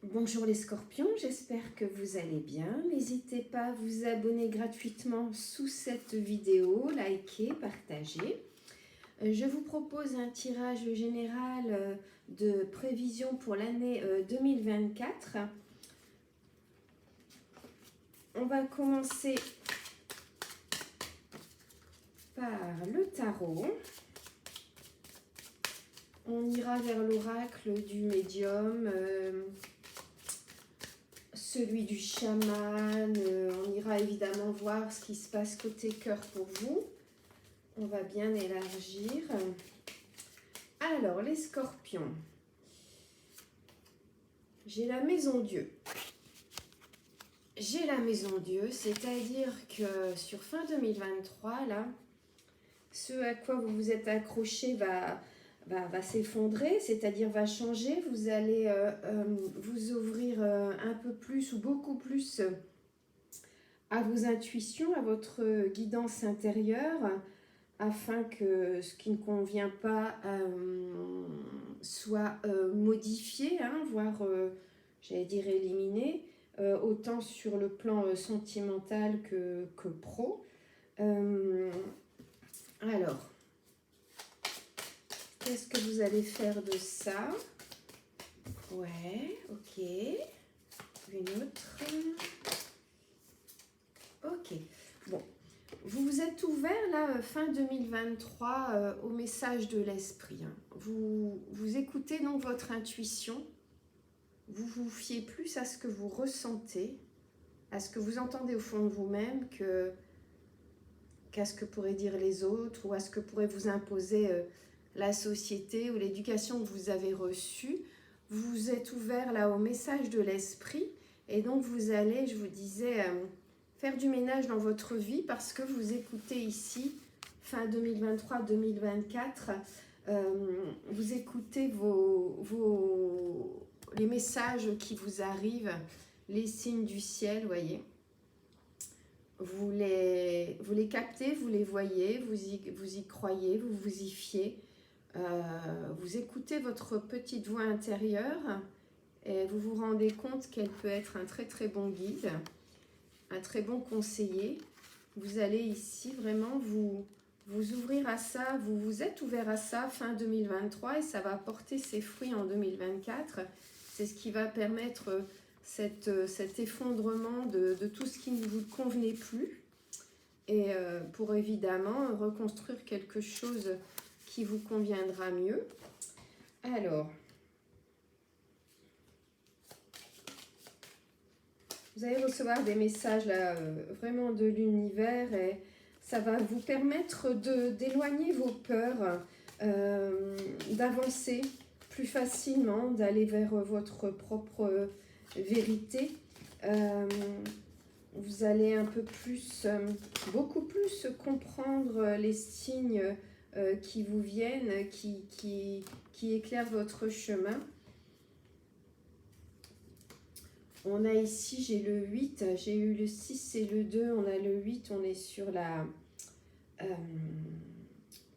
Bonjour les scorpions, j'espère que vous allez bien. N'hésitez pas à vous abonner gratuitement sous cette vidéo, liker, partager. Je vous propose un tirage général de prévision pour l'année 2024. On va commencer par le tarot. On ira vers l'oracle du médium, celui du chaman. On ira évidemment voir ce qui se passe côté cœur pour vous. On va bien élargir. Alors, les scorpions. J'ai la maison Dieu. J'ai la maison Dieu, c'est-à-dire que sur fin 2023, là, ce à quoi vous vous êtes accroché va s'effondrer, c'est-à-dire va changer. Vous allez vous ouvrir un peu plus ou beaucoup plus à vos intuitions, à votre guidance intérieure, afin que ce qui ne convient pas soit modifié, hein, voire, j'allais dire, éliminé, autant sur le plan sentimental que pro. Alors, qu'est-ce que vous allez faire de ça? Ouais, ok. Une autre. Ok. Bon. Vous vous êtes ouvert là, fin 2023, au message de l'esprit. Hein. Vous écoutez donc votre intuition. Vous vous fiez plus à ce que vous ressentez, à ce que vous entendez au fond de vous-même qu'à ce que pourraient dire les autres ou à ce que pourrait vous imposer la société ou l'éducation que vous avez reçue. Vous vous êtes ouvert là au message de l'esprit et donc vous allez, je vous disais, faire du ménage dans votre vie parce que vous écoutez ici, fin 2023-2024, vous écoutez les messages qui vous arrivent, les signes du ciel, voyez. Vous les captez, vous les voyez, vous y croyez, vous vous y fiez. Vous écoutez votre petite voix intérieure et vous vous rendez compte qu'elle peut être un très très bon guide, un très bon conseiller. Vous allez ici vraiment vous ouvrir à ça, vous vous êtes ouvert à ça fin 2023 et ça va porter ses fruits en 2024. C'est ce qui va permettre cet effondrement de tout ce qui ne vous convenait plus et pour évidemment reconstruire quelque chose qui vous conviendra mieux. Alors, vous allez recevoir des messages là, vraiment de l'univers et ça va vous permettre d'éloigner vos peurs, d'avancer plus facilement, d'aller vers votre propre vérité. Vous allez un peu plus, beaucoup plus comprendre les signes qui vous viennent, qui éclairent votre chemin. On a ici, j'ai le 8, j'ai eu le 6 et le 2, on a le 8, on est sur la...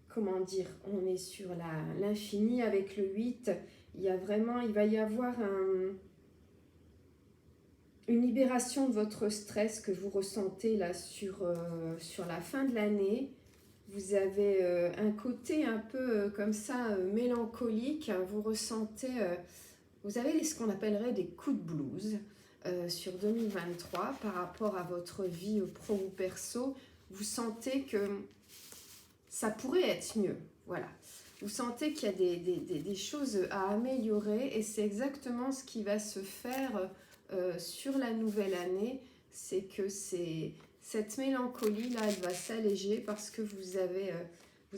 comment dire, on est sur l'infini avec le 8. Il va y avoir une libération de votre stress que vous ressentez là sur la fin de l'année. Vous avez un côté un peu comme ça, mélancolique. Vous ressentez, vous avez ce qu'on appellerait des coups de blues sur 2023 par rapport à votre vie pro ou perso. Vous sentez que ça pourrait être mieux, voilà. Vous sentez qu'il y a des choses à améliorer et c'est exactement ce qui va se faire sur la nouvelle année. C'est que cette mélancolie-là, elle va s'alléger parce que vous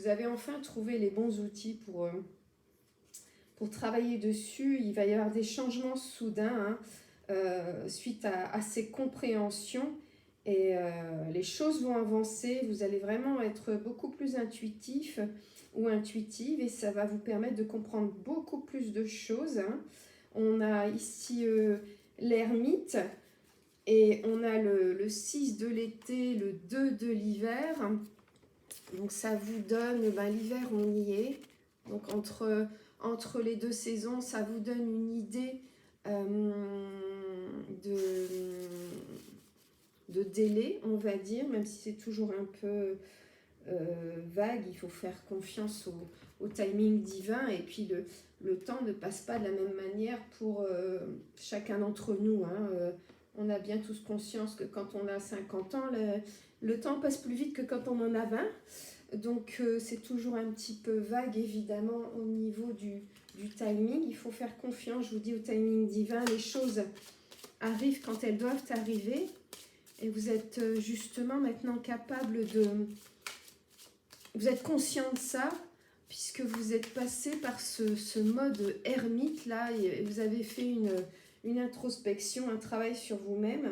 avez enfin trouvé les bons outils pour travailler dessus. Il va y avoir des changements soudains suite à ces compréhensions. Et les choses vont avancer, vous allez vraiment être beaucoup plus intuitif ou intuitive et ça va vous permettre de comprendre beaucoup plus de choses. Hein. On a ici l'ermite et on a le 6 de l'été, le 2 de l'hiver. Donc ça vous donne, l'hiver on y est. Donc entre les deux saisons, ça vous donne une idée de, de délai, on va dire, même si c'est toujours un peu vague, il faut faire confiance au timing divin, et puis le temps ne passe pas de la même manière pour chacun d'entre nous, hein. On a bien tous conscience que quand on a 50 ans, le temps passe plus vite que quand on en a 20, donc c'est toujours un petit peu vague évidemment au niveau du timing. Il faut faire confiance, je vous dis, au timing divin. Les choses arrivent quand elles doivent arriver, et vous êtes justement maintenant capable de... Vous êtes conscient de ça, puisque vous êtes passé par ce mode ermite là, et vous avez fait une introspection, un travail sur vous-même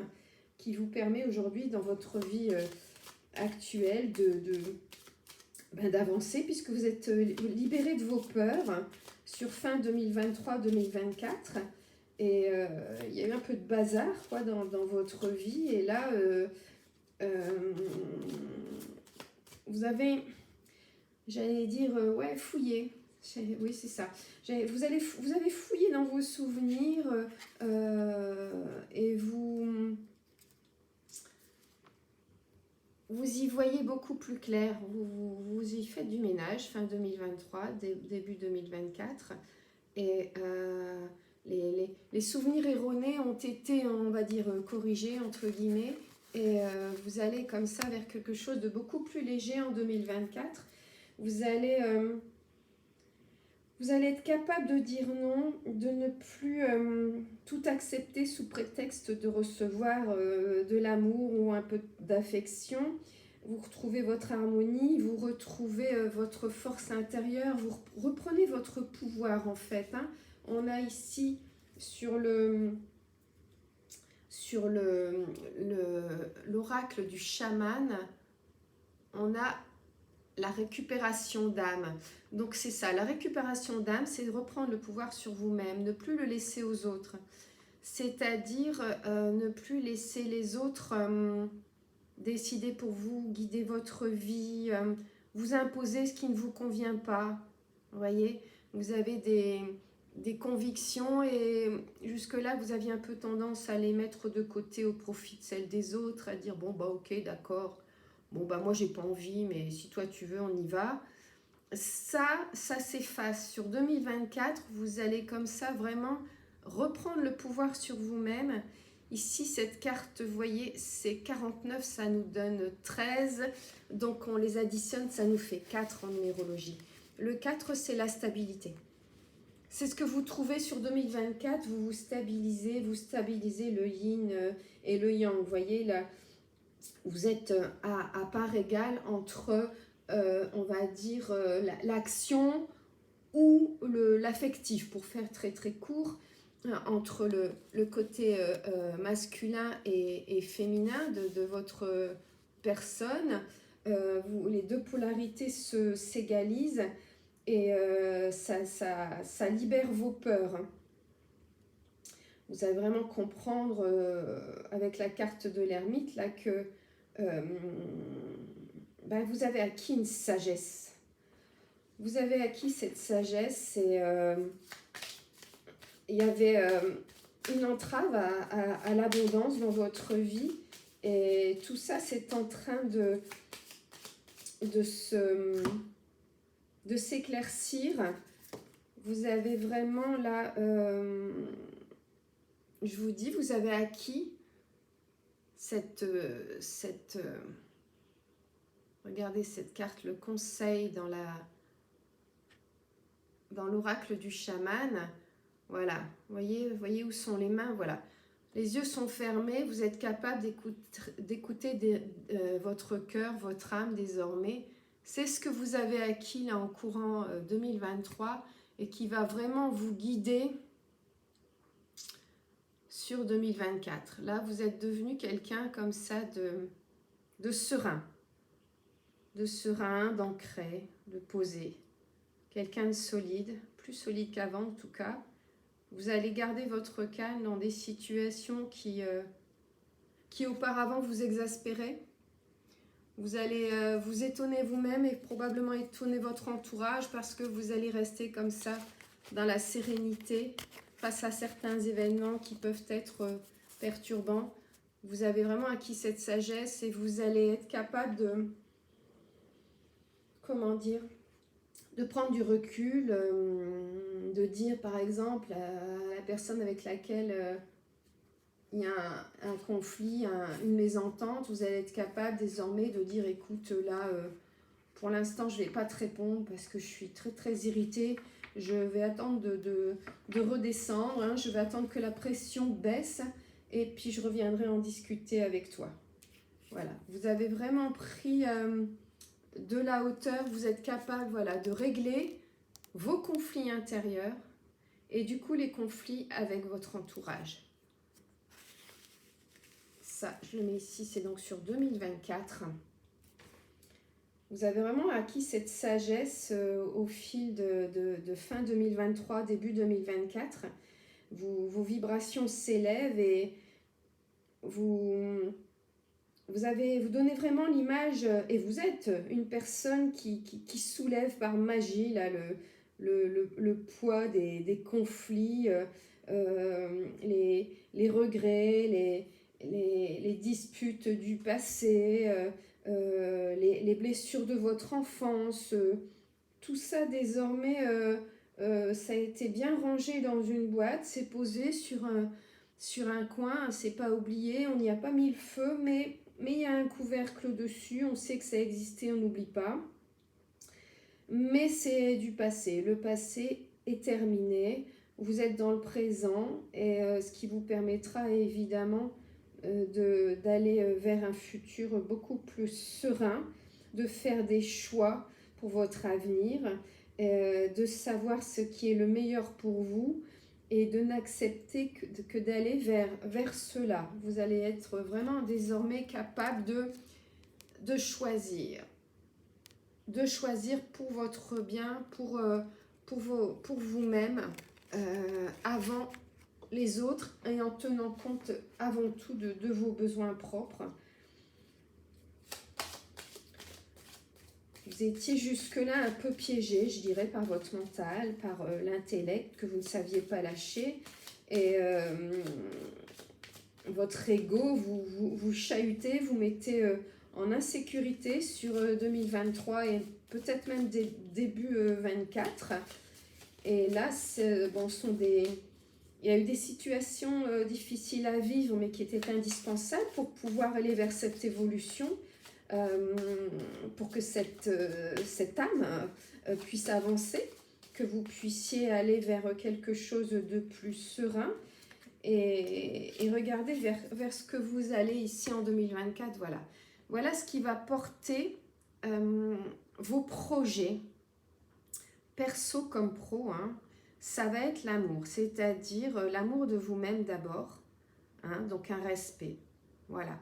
qui vous permet aujourd'hui dans votre vie actuelle d'avancer, puisque vous êtes libéré de vos peurs sur fin 2023-2024. Et il y a eu un peu de bazar quoi, dans votre vie, et là vous avez... J'allais dire, ouais, fouiller. Oui, c'est ça. Vous avez fouillé dans vos souvenirs et vous y voyez beaucoup plus clair. Vous y faites du ménage fin 2023, début 2024. Et les souvenirs erronés ont été, on va dire, corrigés, entre guillemets. Et vous allez comme ça vers quelque chose de beaucoup plus léger en 2024. Vous allez être capable de dire non, de ne plus tout accepter sous prétexte de recevoir de l'amour ou un peu d'affection. Vous retrouvez votre harmonie, vous retrouvez votre force intérieure, vous reprenez votre pouvoir en fait, hein. On a ici sur l'oracle du chaman, on a la récupération d'âme. Donc c'est ça, la récupération d'âme, c'est de reprendre le pouvoir sur vous-même, ne plus le laisser aux autres. C'est-à-dire ne plus laisser les autres décider pour vous, guider votre vie, vous imposer ce qui ne vous convient pas. Vous voyez, vous avez des convictions et jusque-là, vous aviez un peu tendance à les mettre de côté au profit de celles des autres, à dire bon bah ok, d'accord. Bon, bah moi, j'ai pas envie, mais si toi, tu veux, on y va. Ça s'efface. Sur 2024, vous allez comme ça vraiment reprendre le pouvoir sur vous-même. Ici, cette carte, vous voyez, c'est 49, ça nous donne 13. Donc, on les additionne, ça nous fait 4 en numérologie. Le 4, c'est la stabilité. C'est ce que vous trouvez sur 2024. Vous stabilisez le yin et le yang. Vous voyez, là, vous êtes à part égale entre, on va dire, l'action ou l'affectif, pour faire très très court, entre le côté masculin et féminin de votre personne. Les deux polarités s'égalisent et ça libère vos peurs. Vous allez vraiment comprendre avec la carte de l'ermite là que vous avez acquis une sagesse. Vous avez acquis cette sagesse et il y avait une entrave à l'abondance dans votre vie et tout ça c'est en train de s'éclaircir. Vous avez vraiment là, je vous dis, vous avez acquis regardez cette carte, le conseil dans l'oracle du chaman. Voilà, voyez où sont les mains, voilà. Les yeux sont fermés, vous êtes capable d'écouter votre cœur, votre âme désormais. C'est ce que vous avez acquis là en courant 2023 et qui va vraiment vous guider sur 2024. Là, vous êtes devenu quelqu'un comme ça de serein, d'ancré, de posé. Quelqu'un de solide, plus solide qu'avant en tout cas. Vous allez garder votre calme dans des situations qui auparavant vous exaspéraient. Vous allez vous étonner vous-même et probablement étonner votre entourage parce que vous allez rester comme ça dans la sérénité, face à certains événements qui peuvent être perturbants. Vous avez vraiment acquis cette sagesse et vous allez être capable de, comment dire, de prendre du recul, de dire par exemple à la personne avec laquelle il y a un conflit, une mésentente, vous allez être capable désormais de dire écoute là, pour l'instant je ne vais pas te répondre parce que je suis très très irritée, je vais attendre de redescendre, hein, je vais attendre que la pression baisse et puis je reviendrai en discuter avec toi. Voilà, vous avez vraiment pris de la hauteur, vous êtes capable voilà, de régler vos conflits intérieurs et du coup les conflits avec votre entourage. Ça, je le mets ici, c'est donc sur 2024. Vous avez vraiment acquis cette sagesse au fil de fin 2023, début 2024. Vos vibrations s'élèvent et vous donnez vraiment l'image, et vous êtes une personne qui soulève par magie là, le poids des conflits, les regrets, les disputes du passé, les blessures de votre enfance, tout ça désormais, ça a été bien rangé dans une boîte, c'est posé sur un coin, c'est pas oublié, on n'y a pas mis le feu, mais il y a un couvercle dessus, on sait que ça existait, on n'oublie pas. Mais c'est du passé, le passé est terminé, vous êtes dans le présent, et ce qui vous permettra évidemment d'aller vers un futur beaucoup plus serein, de faire des choix pour votre avenir, de savoir ce qui est le meilleur pour vous et de n'accepter que d'aller vers cela. Vous allez être vraiment désormais capable de choisir. De choisir pour votre bien, pour vous-même, avant les autres, et en tenant compte avant tout de vos besoins propres. Vous étiez jusque-là un peu piégé, je dirais, par votre mental, par l'intellect que vous ne saviez pas lâcher. Et votre ego, vous chahutez, vous mettez en insécurité sur 2023 et peut-être même début 2024. Et là, il y a eu des situations difficiles à vivre, mais qui étaient indispensables pour pouvoir aller vers cette évolution, pour que cette âme puisse avancer, que vous puissiez aller vers quelque chose de plus serein et regarder vers ce que vous allez ici en 2024. Voilà ce qui va porter vos projets, perso comme pro, hein. Ça va être l'amour, c'est-à-dire l'amour de vous-même d'abord, hein, donc un respect. Voilà.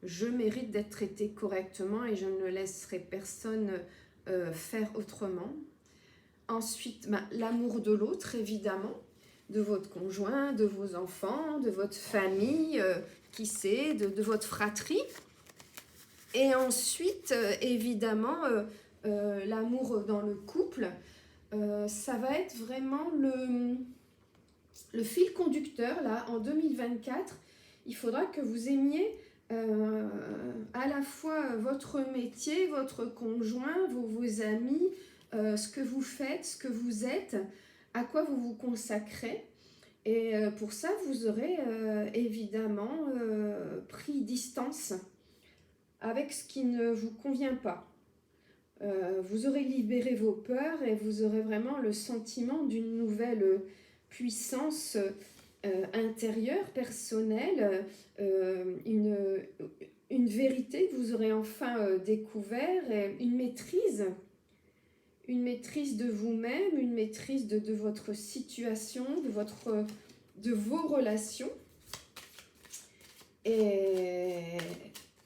Je mérite d'être traité correctement et je ne laisserai personne faire autrement. Ensuite, l'amour de l'autre, évidemment, de votre conjoint, de vos enfants, de votre famille, qui sait, de votre fratrie. Et ensuite, évidemment, l'amour dans le couple, ça va être vraiment le fil conducteur, là, en 2024. Il faudra que vous aimiez à la fois votre métier, votre conjoint, vos amis, ce que vous faites, ce que vous êtes, à quoi vous vous consacrez. Et pour ça, vous aurez évidemment pris distance avec ce qui ne vous convient pas. Vous aurez libéré vos peurs et vous aurez vraiment le sentiment d'une nouvelle puissance intérieure, personnelle, une vérité que vous aurez enfin découvert, et une maîtrise de vous-même, une maîtrise de votre situation, de vos relations. Et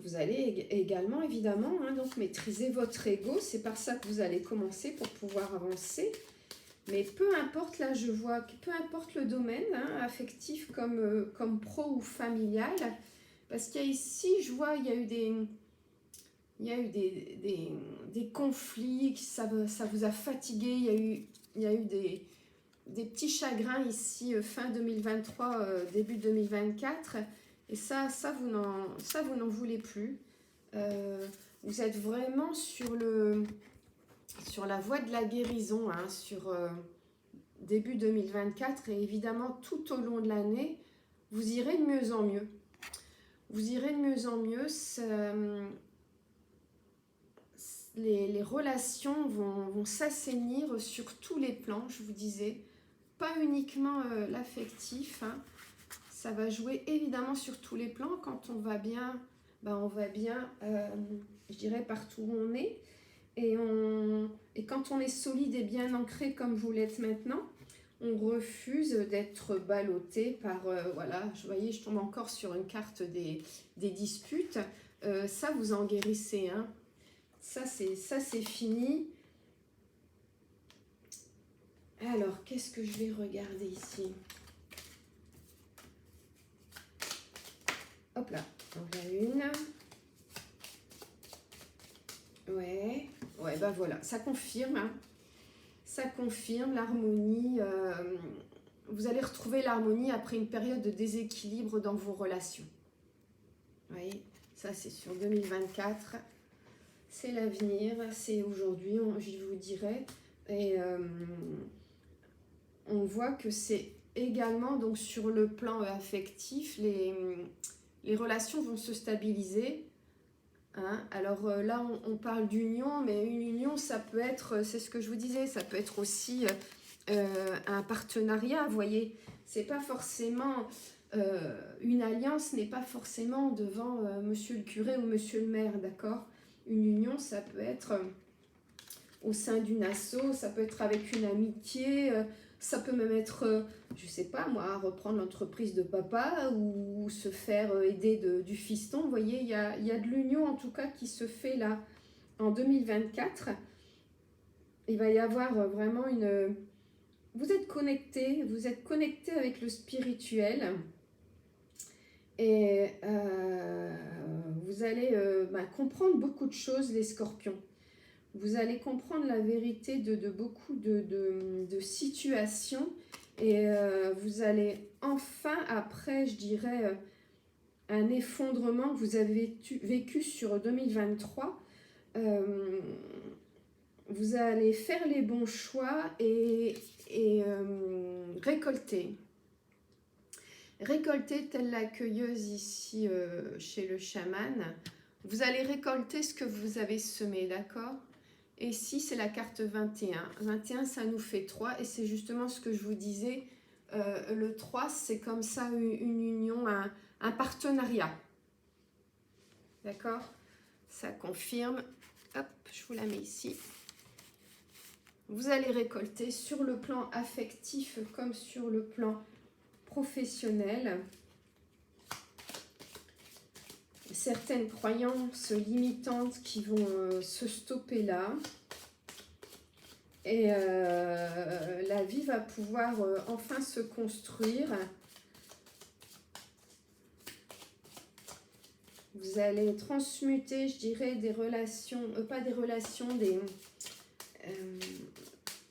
vous allez également, évidemment, hein, donc maîtriser votre ego. C'est par ça que vous allez commencer pour pouvoir avancer. Mais peu importe, là, je vois que peu importe le domaine, hein, affectif comme pro ou familial, parce qu'il y a ici, je vois, il y a eu des conflits, ça vous a fatigué, il y a eu des petits chagrins ici, fin 2023, début 2024. Et ça vous n'en voulez plus. Vous êtes vraiment sur la voie de la guérison, hein, sur début 2024. Et évidemment, tout au long de l'année, vous irez de mieux en mieux. Vous irez de mieux en mieux. Les relations vont s'assainir sur tous les plans, je vous disais. Pas uniquement l'affectif, hein. Ça va jouer évidemment sur tous les plans. Quand on va bien, on va bien, je dirais, partout où on est. Et quand on est solide et bien ancré comme vous l'êtes maintenant, on refuse d'être ballotté par, voilà, vous voyez, je tombe encore sur une carte des disputes. Ça, vous en guérissez, hein. Ça, c'est fini. Alors, qu'est-ce que je vais regarder ici? Hop là, donc la une. Ouais, bah voilà, ça confirme, hein. Ça confirme l'harmonie. Vous allez retrouver l'harmonie après une période de déséquilibre dans vos relations. Vous voyez, ça c'est sur 2024. C'est l'avenir, c'est aujourd'hui, je vous dirais. Et on voit que c'est également, donc sur le plan affectif, les relations vont se stabiliser. Hein. Alors là, on parle d'union, mais une union, ça peut être, c'est ce que je vous disais, ça peut être aussi un partenariat, vous voyez. C'est pas forcément, une alliance n'est pas forcément devant monsieur le curé ou monsieur le maire, d'accord? Une union, ça peut être au sein d'une asso, ça peut être avec une amitié, ça peut même être, je sais pas moi, reprendre l'entreprise de papa ou se faire aider du fiston. Vous voyez, il y a de l'union en tout cas qui se fait là en 2024. Il va y avoir vraiment une... Vous êtes connecté avec le spirituel. Et vous allez comprendre beaucoup de choses, les scorpions. Vous allez comprendre la vérité de beaucoup de situations. Et vous allez enfin, après, je dirais, un effondrement que vous avez vécu sur 2023, vous allez faire les bons choix et récolter. Récolter telle la cueilleuse ici chez le chaman. Vous allez récolter ce que vous avez semé, d'accord? Et ici, c'est la carte 21. 21, ça nous fait 3 et c'est justement ce que je vous disais. Le 3, c'est comme ça une union, un partenariat. D'accord? Ça confirme. Hop, je vous la mets ici. Vous allez récolter sur le plan affectif comme sur le plan professionnel. Certaines croyances limitantes qui vont se stopper là. Et la vie va pouvoir enfin se construire. Vous allez transmuter, je dirais, des relations, pas des relations,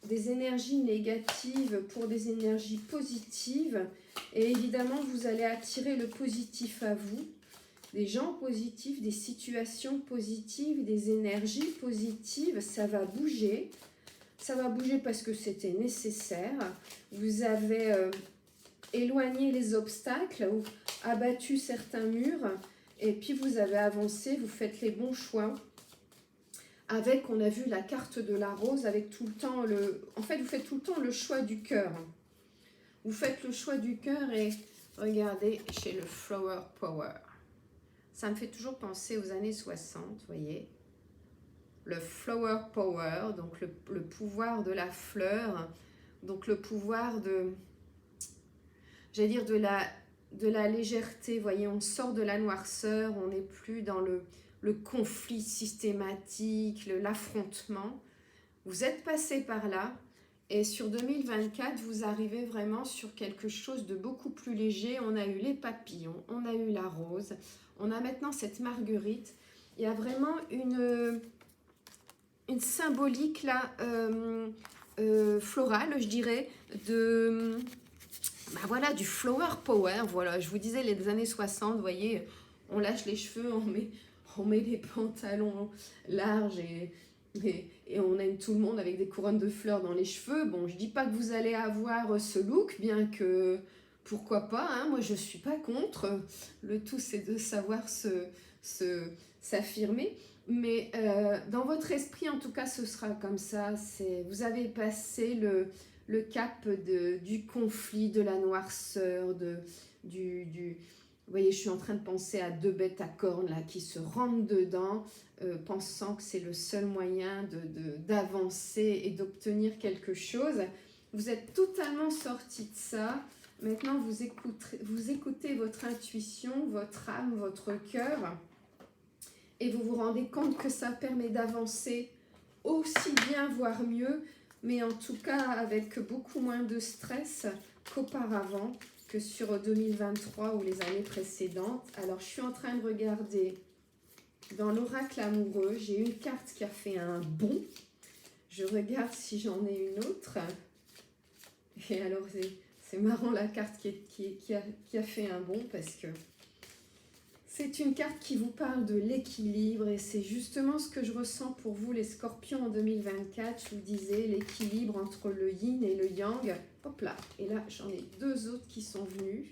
des énergies négatives pour des énergies positives. Et évidemment, vous allez attirer le positif à vous. Des gens positifs, des situations positives, des énergies positives. Ça va bouger. Ça va bouger parce que c'était nécessaire. Vous avez éloigné les obstacles ou abattu certains murs. Et puis vous avez avancé, vous faites les bons choix. Avec, on a vu la carte de la rose, avec tout le temps en fait, vous faites tout le temps le choix du cœur. Vous faites le choix du cœur et regardez chez le Flower Power. Ça me fait toujours penser aux années 60, vous voyez. Le Flower Power, donc le pouvoir de la fleur, donc le pouvoir de, j'allais dire, de la légèreté, vous voyez, on sort de la noirceur, on n'est plus dans le conflit systématique, l'affrontement. Vous êtes passé par là et sur 2024, vous arrivez vraiment sur quelque chose de beaucoup plus léger. On a eu les papillons, on a eu la rose, on a maintenant cette marguerite. Il y a vraiment une symbolique là, florale, je dirais. de, bah voilà, du flower power. Voilà, je vous disais, les années 60, vous voyez, on lâche les cheveux, on met des pantalons larges et on aime tout le monde avec des couronnes de fleurs dans les cheveux. Bon, je dis pas que vous allez avoir ce look, bien que pourquoi pas, hein, moi je suis pas contre. Le tout c'est de savoir s'affirmer. Mais dans votre esprit, en tout cas, ce sera comme ça. Vous avez passé le cap du conflit, de la noirceur, vous voyez, je suis en train de penser à deux bêtes à cornes là, qui se rentrent dedans, pensant que c'est le seul moyen d'avancer et d'obtenir quelque chose. Vous êtes totalement sorti de ça. Maintenant, vous écoutez votre intuition, votre âme, votre cœur. Et vous vous rendez compte que ça permet d'avancer aussi bien, voire mieux, mais en tout cas avec beaucoup moins de stress qu'auparavant, que sur 2023 ou les années précédentes. Alors, je suis en train de regarder dans l'oracle amoureux. J'ai une carte qui a fait un bond. Je regarde si j'en ai une autre. Et alors, c'est marrant la carte qui a fait un bond parce que c'est une carte qui vous parle de l'équilibre et c'est justement ce que je ressens pour vous les scorpions en 2024. Je vous disais l'équilibre entre le yin et le yang. Hop là, et là j'en ai deux autres qui sont venus.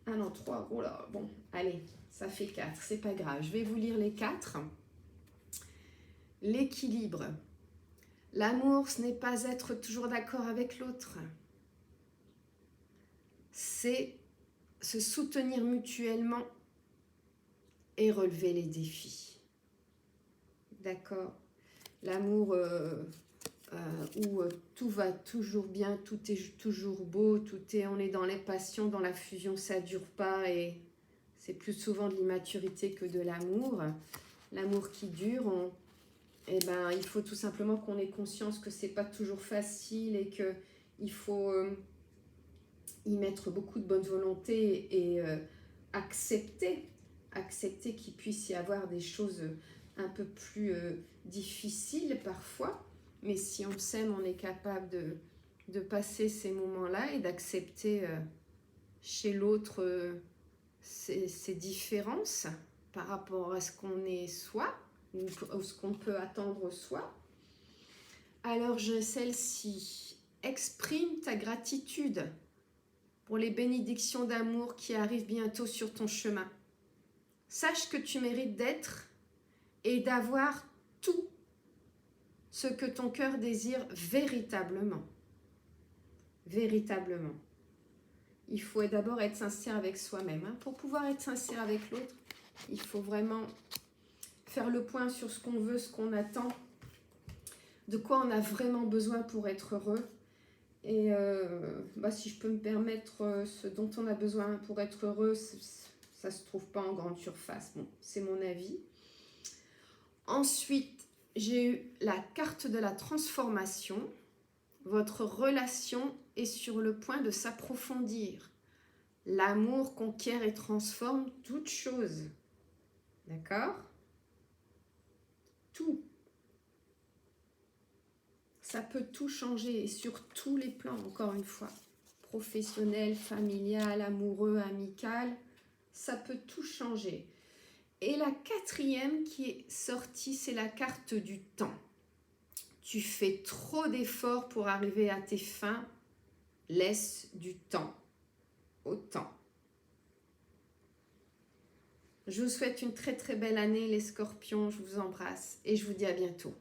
Ah non, trois, oh là, bon, allez, ça fait 4, c'est pas grave. Je vais vous lire les 4. L'équilibre. L'amour, ce n'est pas être toujours d'accord avec l'autre. C'est se soutenir mutuellement et relever les défis. D'accord? L'amour où tout va toujours bien, tout est toujours beau, on est dans les passions, dans la fusion, ça ne dure pas et c'est plus souvent de l'immaturité que de l'amour. L'amour qui dure, eh ben, il faut tout simplement qu'on ait conscience que c'est pas toujours facile et qu'il faut y mettre beaucoup de bonne volonté et accepter qu'il puisse y avoir des choses un peu plus difficiles parfois, mais si on s'aime, on est capable de passer ces moments-là et d'accepter chez l'autre ces différences par rapport à ce qu'on est soi, ou ce qu'on peut attendre soi. Alors, celle-ci, exprime ta gratitude pour les bénédictions d'amour qui arrivent bientôt sur ton chemin. Sache que tu mérites d'être et d'avoir tout ce que ton cœur désire véritablement. Véritablement. Il faut d'abord être sincère avec soi-même. Hein. Pour pouvoir être sincère avec l'autre, il faut vraiment faire le point sur ce qu'on veut, ce qu'on attend, de quoi on a vraiment besoin pour être heureux. Et si je peux me permettre, ce dont on a besoin pour être heureux, ça ne se trouve pas en grande surface. Bon, c'est mon avis. Ensuite, j'ai eu la carte de la transformation. Votre relation est sur le point de s'approfondir. L'amour conquiert et transforme toute chose. D'accord? Tout. Ça peut tout changer et sur tous les plans, encore une fois. Professionnel, familial, amoureux, amical. Ça peut tout changer. Et la 4e qui est sortie, c'est la carte du temps. Tu fais trop d'efforts pour arriver à tes fins. Laisse du temps au temps. Je vous souhaite une très très belle année les scorpions. Je vous embrasse et je vous dis à bientôt.